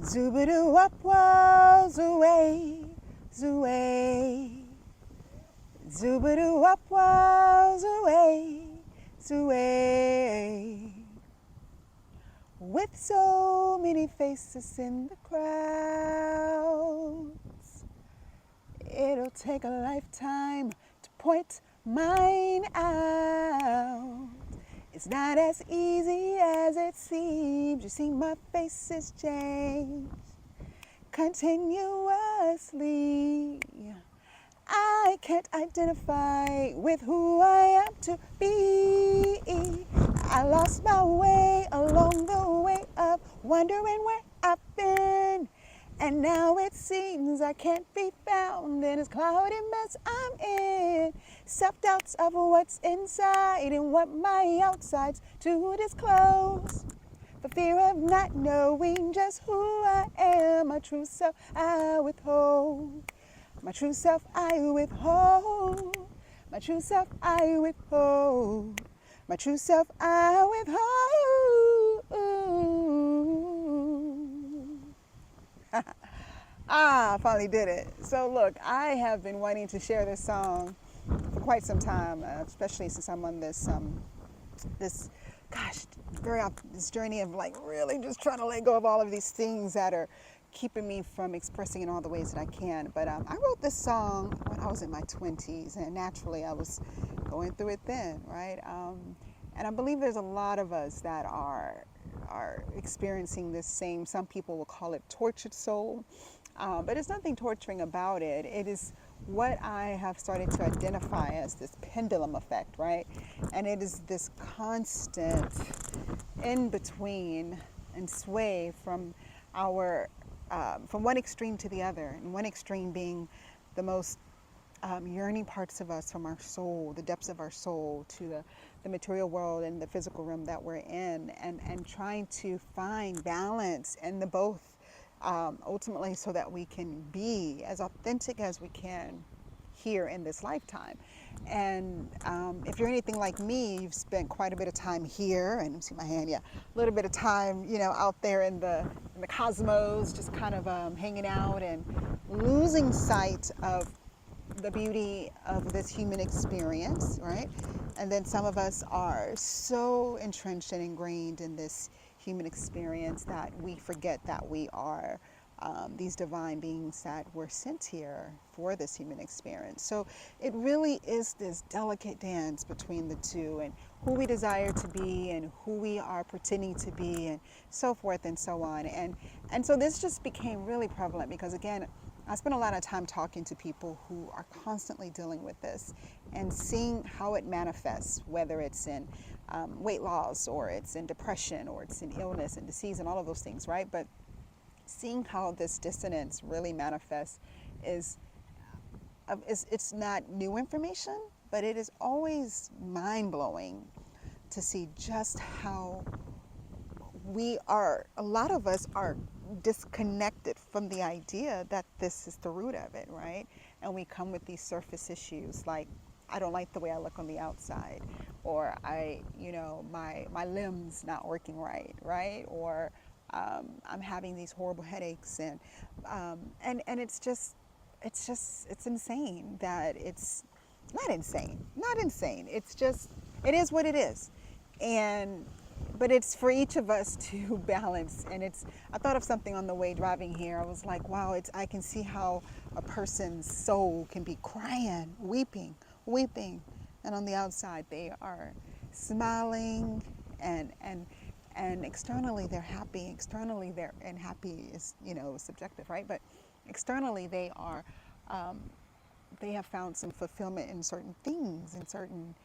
Zoobadoo up walls away, zoe. Zoobadoo up walls away, zoe. With so many faces in the crowds, it'll take a lifetime to point mine out. It's not as easy as it seems. You see, my face is changed continuously. I can't identify with who I am to be. I lost my way along the way of wondering where I've been. And now it seems I can't be found in this cloudy mess I'm in. Self-doubts of what's inside and what my outside's to disclose. For fear of not knowing just who I am, my true self I withhold. My true self I withhold. My true self I withhold. My true self I withhold. I finally did it. So look, I have been wanting to share this song for quite some time, especially since I'm on this gosh, this journey of like really just trying to let go of all of these things that are keeping me from expressing in all the ways that I can. But I wrote this song when I was in my 20s, and naturally I was going through it then, right? And I believe there's a lot of us that are experiencing this same. Some people will call it tortured soul, but there's nothing torturing about it. It is what I have started to identify as this pendulum effect, right? And it is this constant in between and sway from our from one extreme to the other, and one extreme being the most yearning parts of us from our soul, the depths of our soul, to the material world and the physical realm that we're in, and trying to find balance in the both, ultimately, so that we can be as authentic as we can here in this lifetime. And if you're anything like me, you've spent quite a bit of time here, and you see my hand, yeah, a little bit of time, out there in the cosmos, just kind of hanging out and losing sight of the beauty of this human experience, right? And then some of us are so entrenched and ingrained in this human experience that we forget that we are these divine beings that were sent here for this human experience. So it really is this delicate dance between the two, and who we desire to be and who we are pretending to be, and so forth and so on. And so this just became really prevalent because, again, I spend a lot of time talking to people who are constantly dealing with this and seeing how it manifests, whether it's in weight loss, or it's in depression, or it's in illness and disease and all of those things, right? But seeing how this dissonance really manifests is it's not new information, but it is always mind-blowing to see just how a lot of us are disconnected from the idea that this is the root of it, right? And we come with these surface issues like, I don't like the way I look on the outside, or my limbs not working right? Or I'm having these horrible headaches, and it's insane that it's not insane. It's just, it is what it is, and but it's for each of us to balance. And I thought of something on the way driving here. I was like, wow, I can see how a person's soul can be crying, weeping, and on the outside they are smiling, and externally they're happy. And happy is, subjective, right? But externally they have found some fulfillment in certain things, in certain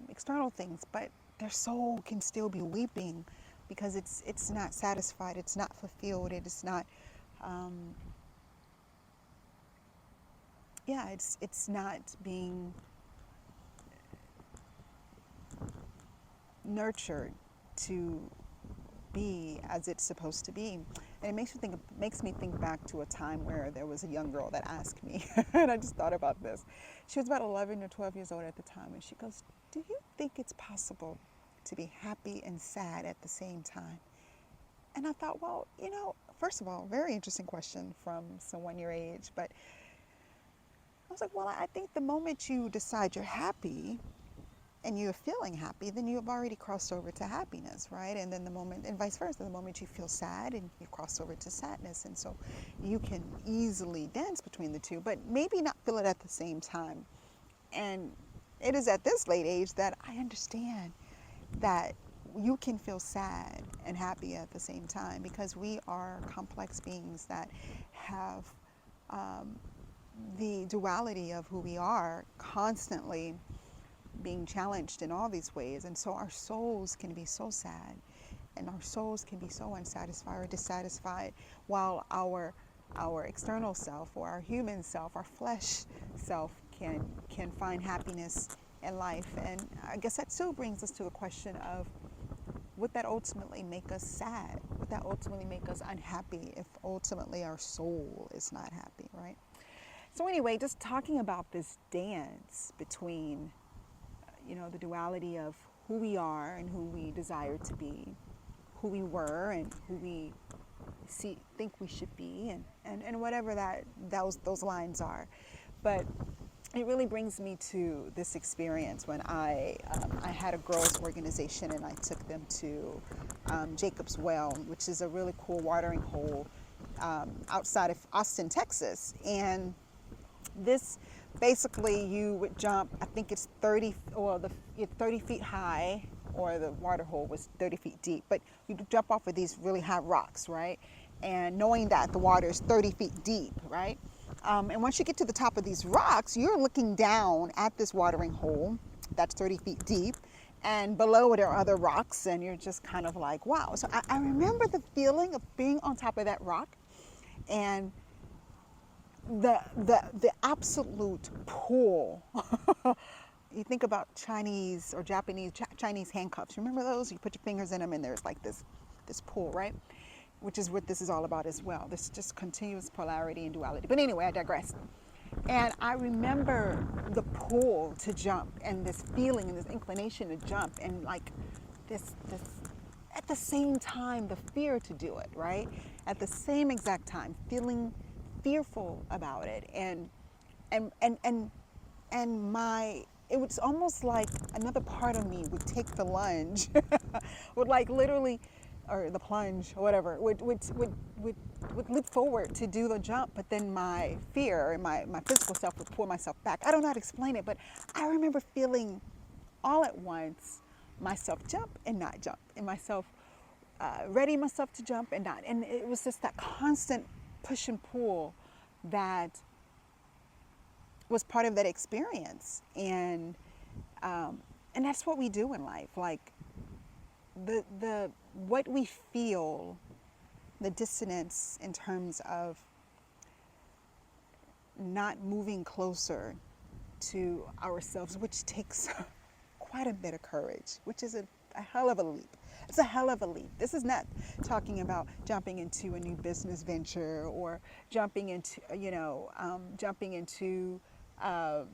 external things, but their soul can still be weeping because it's not satisfied, it's not fulfilled, it is not, it's not being nurtured to be as it's supposed to be. And it makes me think back to a time where there was a young girl that asked me, and I just thought about this. She was about 11 or 12 years old at the time, and she goes, "Do you think it's possible to be happy and sad at the same time?" And I thought, well, first of all, very interesting question from someone your age. But I was like, well, I think the moment you decide you're happy and you're feeling happy, then you have already crossed over to happiness, right? And then the moment, and vice versa, the moment you feel sad and you cross over to sadness. And so you can easily dance between the two, but maybe not feel it at the same time. And it is at this late age that I understand that you can feel sad and happy at the same time, because we are complex beings that have the duality of who we are constantly being challenged in all these ways. And so our souls can be so sad, and our souls can be so unsatisfied or dissatisfied, while our external self, or our human self, our flesh self, can find happiness in life. And I guess that still brings us to the question of, would that ultimately make us sad? Would that ultimately make us unhappy if ultimately our soul is not happy, right? So anyway, just talking about this dance between, the duality of who we are and who we desire to be, who we were and who we think we should be, and whatever those lines are. But it really brings me to this experience when I had a girls' organization, and I took them to Jacob's Well, which is a really cool watering hole outside of Austin, Texas. And this, basically, you would jump, I think it's 30, or it's 30 feet high, or the water hole was 30 feet deep, but you jump off of these really high rocks, right? And knowing that the water is 30 feet deep, right? And once you get to the top of these rocks, you're looking down at this watering hole that's 30 feet deep, and below it are other rocks, and you're just kind of like, wow. So I remember the feeling of being on top of that rock, and the absolute pull. You think about Chinese or Chinese handcuffs. Remember those? You put your fingers in them, and there's like this pull, right? Which is what this is all about as well. This just continuous polarity and duality. But anyway, I digress. And I remember the pull to jump, and this feeling and this inclination to jump, and like this at the same time, the fear to do it, right? At the same exact time, feeling fearful about it, and it was almost like another part of me would take the lunge, would like literally, or the plunge, or whatever, would leap forward to do the jump, but then my fear and my physical self would pull myself back. I don't know how to explain it, but I remember feeling all at once myself jump and not jump, and myself ready myself to jump and not. And it was just that constant push and pull that was part of that experience. And that's what we do in life. Like the what we feel, the dissonance in terms of not moving closer to ourselves, which takes quite a bit of courage, which is a hell of a leap. It's a hell of a leap. This is not talking about jumping into a new business venture, or jumping into a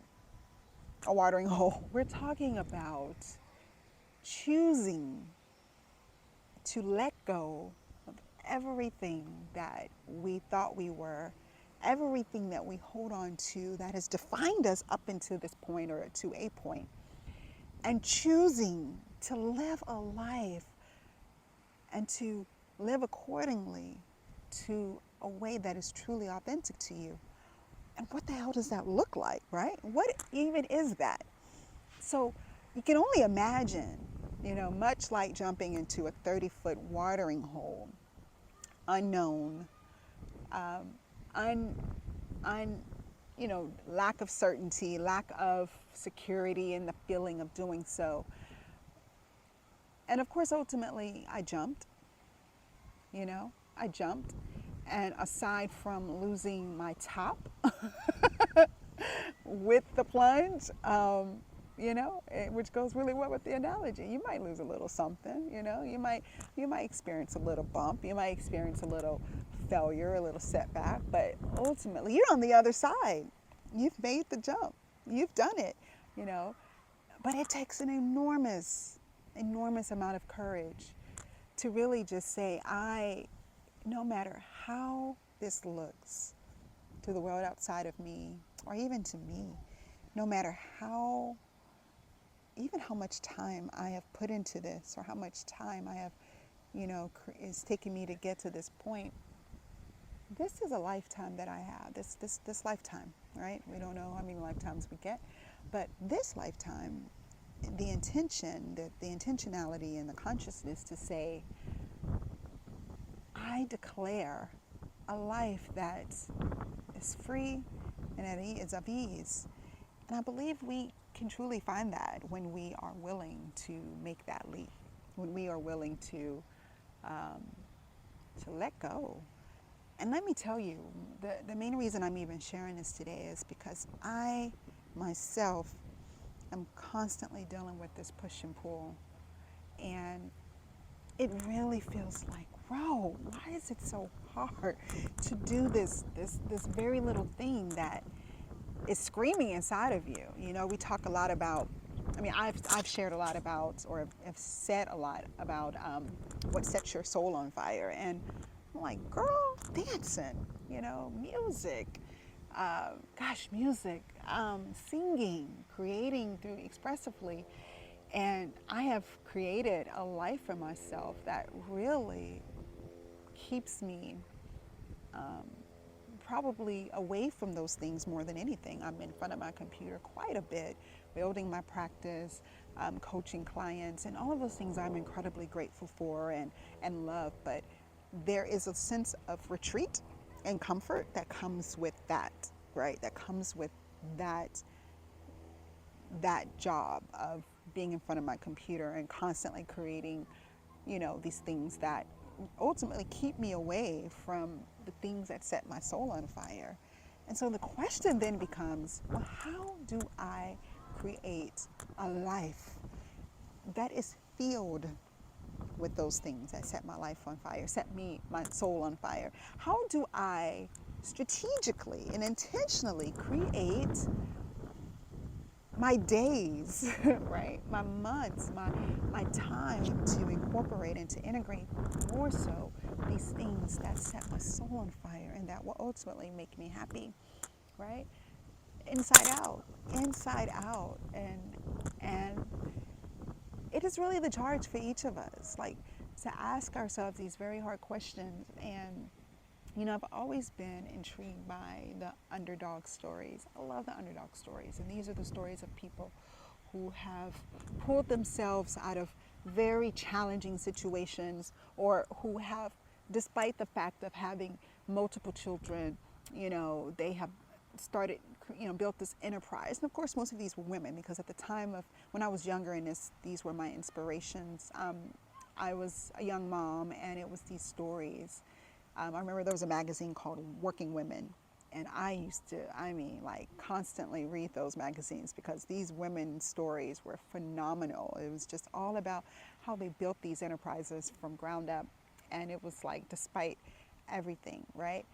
watering hole. We're talking about choosing to let go of everything that we thought we were, everything that we hold on to that has defined us up until this point, or to a point, and choosing to live a life and to live accordingly to a way that is truly authentic to you. And what the hell does that look like, right? What even is that? So you can only imagine, much like jumping into a 30-foot watering hole, unknown, lack of certainty, lack of security in the feeling of doing so. And of course, ultimately, I jumped. And aside from losing my top with the plunge, which goes really well with the analogy, you might lose a little something. You might experience a little bump. You might experience a little failure, a little setback. But ultimately, you're on the other side. You've made the jump. You've done it. But it takes an enormous amount of courage to really just say, no matter how this looks to the world outside of me, or even to me, no matter even how much time I have put into this, or how much time I have, is taking me to get to this point, this is a lifetime that I have, this lifetime, right? We don't know how many lifetimes we get, but this lifetime, the intentionality and the consciousness to say, I declare a life that is free and is of ease. And I believe we can truly find that when we are willing to make that leap, when we are willing to let go. And let me tell you, the main reason I'm even sharing this today is because I myself am constantly dealing with this push and pull. And it really feels like, bro, why is it so hard to do this very little thing that is screaming inside of you? We talk a lot about, I've shared a lot about, or have said a lot about what sets your soul on fire. And I'm like, girl, dancing, music, music, singing, creating through expressively. And I have created a life for myself that really keeps me probably away from those things more than anything. I'm in front of my computer quite a bit, building my practice, coaching clients, and all of those things I'm incredibly grateful for and love. But there is a sense of retreat and comfort that comes with that, right? That comes with that job of being in front of my computer and constantly creating, these things that ultimately keep me away from the things that set my soul on fire. And so the question then becomes, well, how do I create a life that is filled with those things that set my life on fire, my soul on fire? How do I strategically and intentionally create my days, right? My months, my time to incorporate and to integrate more so these things that set my soul on fire and that will ultimately make me happy, right? Inside out. And it is really the charge for each of us, like, to ask ourselves these very hard questions. And I've always been intrigued by the underdog stories. I love the underdog stories. And these are the stories of people who have pulled themselves out of very challenging situations, or who have, despite the fact of having multiple children, they have started, built this enterprise. And of course, most of these were women, because at the time of when I was younger and these were my inspirations, I was a young mom, and it was these stories. I remember there was a magazine called Working Women, and I used to, constantly read those magazines because these women's stories were phenomenal. It was just all about how they built these enterprises from ground up, and it was like, despite everything, right?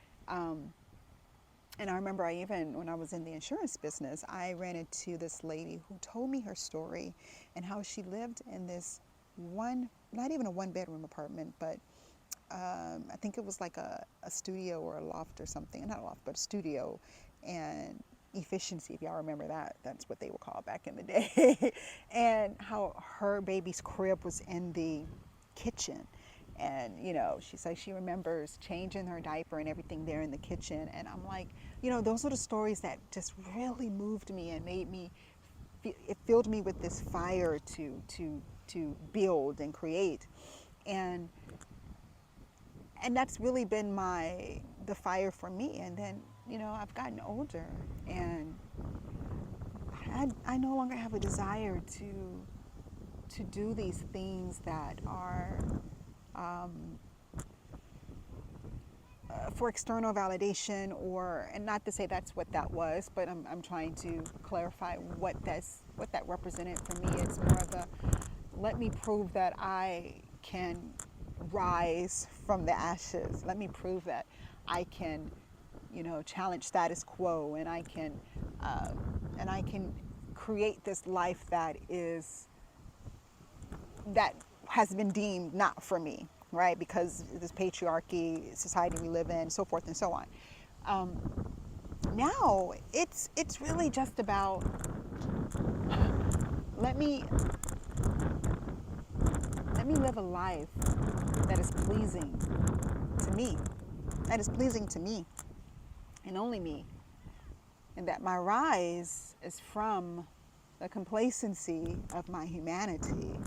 And I remember when I was in the insurance business, I ran into this lady who told me her story and how she lived in this not even a one-bedroom apartment, but I think it was like a studio or a loft or something. Not a loft, but a studio. And efficiency, if y'all remember that, that's what they were called back in the day. And how her baby's crib was in the kitchen. And, she says she remembers changing her diaper and everything there in the kitchen. And I'm like, those are the stories that just really moved me and made me, it filled me with this fire to build and create. And that's really been the fire for me. And then, I've gotten older, and I no longer have a desire to do these things that are for external validation, and not to say that's what that was, but I'm trying to clarify what that represented for me. It's more of a, let me prove that I can rise from the ashes. Let me prove that I can, challenge status quo, and I can create this life that has been deemed not for me, right? Because this patriarchy society we live in, so forth and so on. Um, Now it's really just about let me let me live a life that is pleasing to me, that is pleasing to me and only me, and that my rise is from the complacency of my humanity,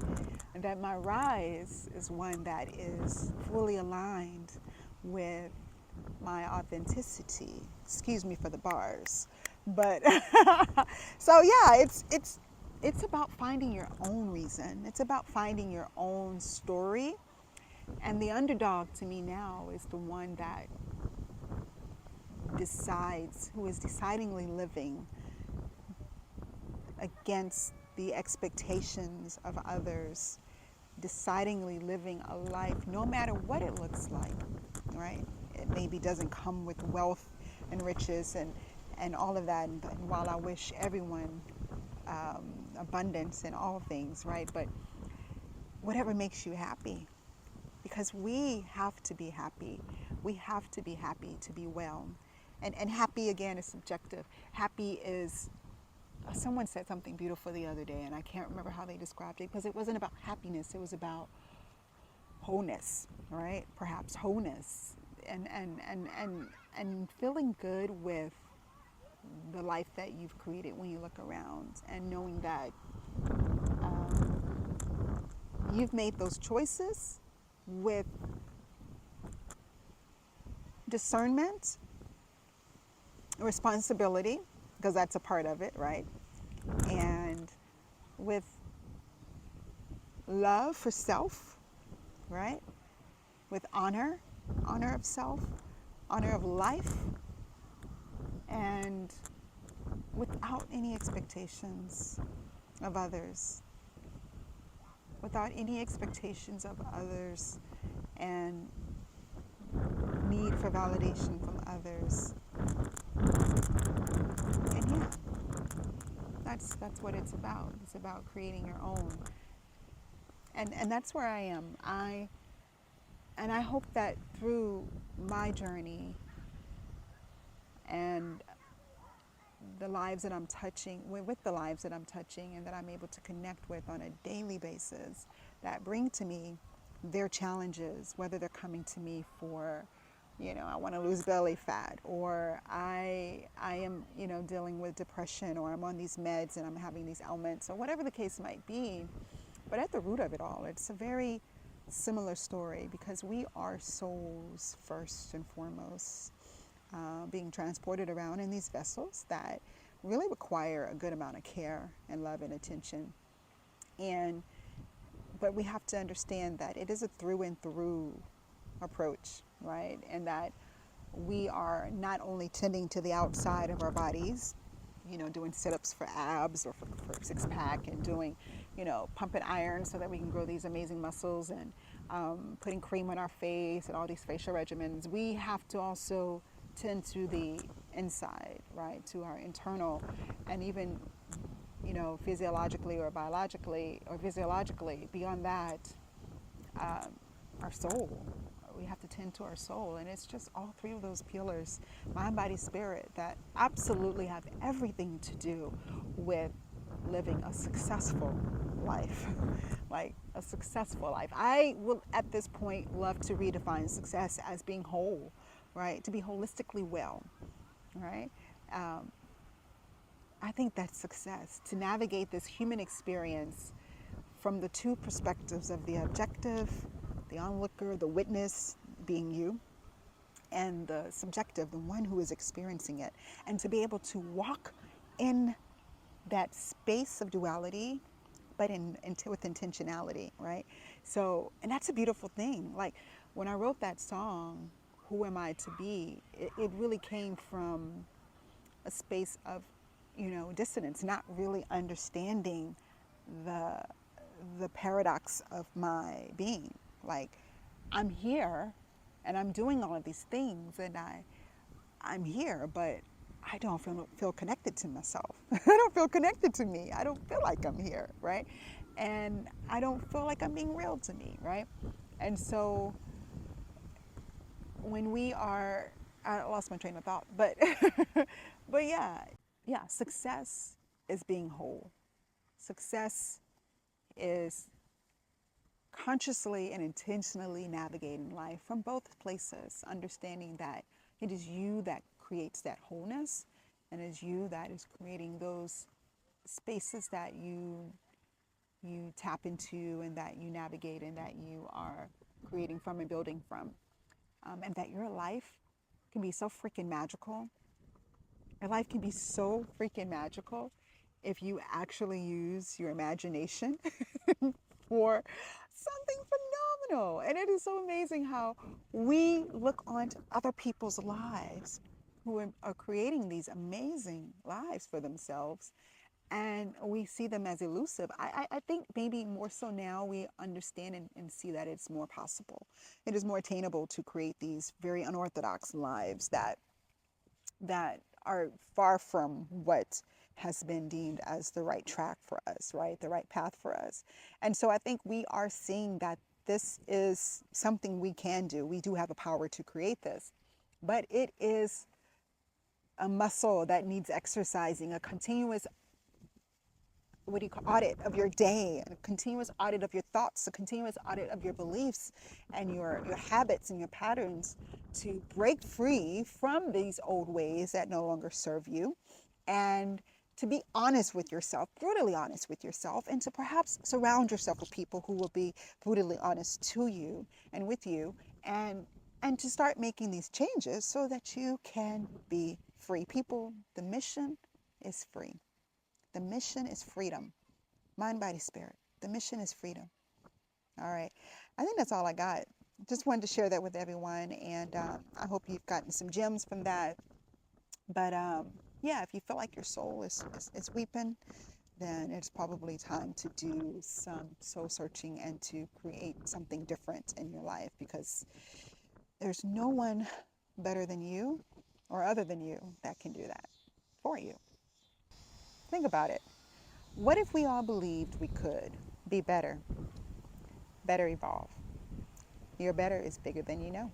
and that my rise is one that is fully aligned with my authenticity. Excuse me for the bars, but so yeah, it's about finding your own reason. It's about finding your own story, and the underdog to me now is the one that decides, who is decidingly living against the expectations of others, decidingly living a life, no matter what it looks like, right? It maybe doesn't come with wealth and riches and all of that. And while I wish everyone abundance in all things, right? But whatever makes you happy, because we have to be happy. We have to be happy to be well. And happy, again, is subjective. Happy is, someone said something beautiful the other day, and I can't remember how they described it, because it wasn't about happiness, it was about wholeness, right? Perhaps wholeness and feeling good with the life that you've created when you look around, and knowing that you've made those choices with discernment, responsibility, because that's a part of it, right? And with love for self, right? With honor, honor of self, honor of life, and without any expectations of others, without any expectations of others and need for validation from others. And yeah, that's what it's about. It's about creating your own. And that's where I am. And I hope that through my journey and the lives that I'm touching, with the lives that I'm touching and that I'm able to connect with on a daily basis, that bring to me their challenges, whether they're coming to me for, I want to lose belly fat, or I am, dealing with depression, or I'm on these meds and I'm having these ailments, or whatever the case might be. But at the root of it all, it's a very similar story, because we are souls first and foremost, being transported around in these vessels that really require a good amount of care and love and attention. But we have to understand that it is a through and through approach, right? And that we are not only tending to the outside of our bodies, doing sit-ups for abs or for six-pack, and doing, pumping iron so that we can grow these amazing muscles, and putting cream on our face and all these facial regimens. We have to also tend to the inside, right? To our internal, and even, physiologically or biologically or physiologically, beyond that, our soul. We have to tend to our soul. And it's just all three of those pillars, mind, body, spirit, that absolutely have everything to do with living a successful life. Like a successful life. I will, at this point, love to redefine success as being whole, right? To be holistically well, right? I think that's success, to navigate this human experience from the two perspectives of the objective, the onlooker, the witness, being you, and the subjective, the one who is experiencing it, and to be able to walk in that space of duality, but with intentionality, right? So, and that's a beautiful thing. Like when I wrote that song, Who Am I to Be, it really came from a space of, dissonance, not really understanding the paradox of my being. Like, I'm here and I'm doing all of these things, and I'm here, but I don't feel connected to myself. I don't feel connected to me. I don't feel like I'm here, right? And I don't feel like I'm being real to me, right? And so when we are, I lost my train of thought, but but yeah, success is being whole. Success is consciously and intentionally navigating life from both places, understanding that it is you that creates that wholeness, and it is you that is creating those spaces that you tap into and that you navigate and that you are creating from and building from. And that your life can be so freaking magical. Your life can be so freaking magical if you actually use your imagination for something phenomenal. And it is so amazing how we look onto other people's lives who are creating these amazing lives for themselves, and we see them as elusive. I think maybe more so now we understand and see that it's more possible. It is more attainable to create these very unorthodox lives that are far from what has been deemed as the right track for us, right? The right path for us. And so I think we are seeing that this is something we can do. We do have a power to create this, but it is a muscle that needs exercising, a continuous, what do you call, audit of your day, a continuous audit of your thoughts, a continuous audit of your beliefs and your habits and your patterns, to break free from these old ways that no longer serve you, and to be honest with yourself, brutally honest with yourself, and to perhaps surround yourself with people who will be brutally honest to you and with you, and to start making these changes so that you can be free. People, the mission is free. The mission is freedom. Mind, body, spirit. The mission is freedom. All right. I think that's all I got. Just wanted to share that with everyone. And I hope you've gotten some gems from that. But yeah, if you feel like your soul is weeping, then it's probably time to do some soul searching and to create something different in your life, because there's no one better than you or other than you that can do that for you. Think about it. What if we all believed we could be better, better evolve? Your better is bigger than you know.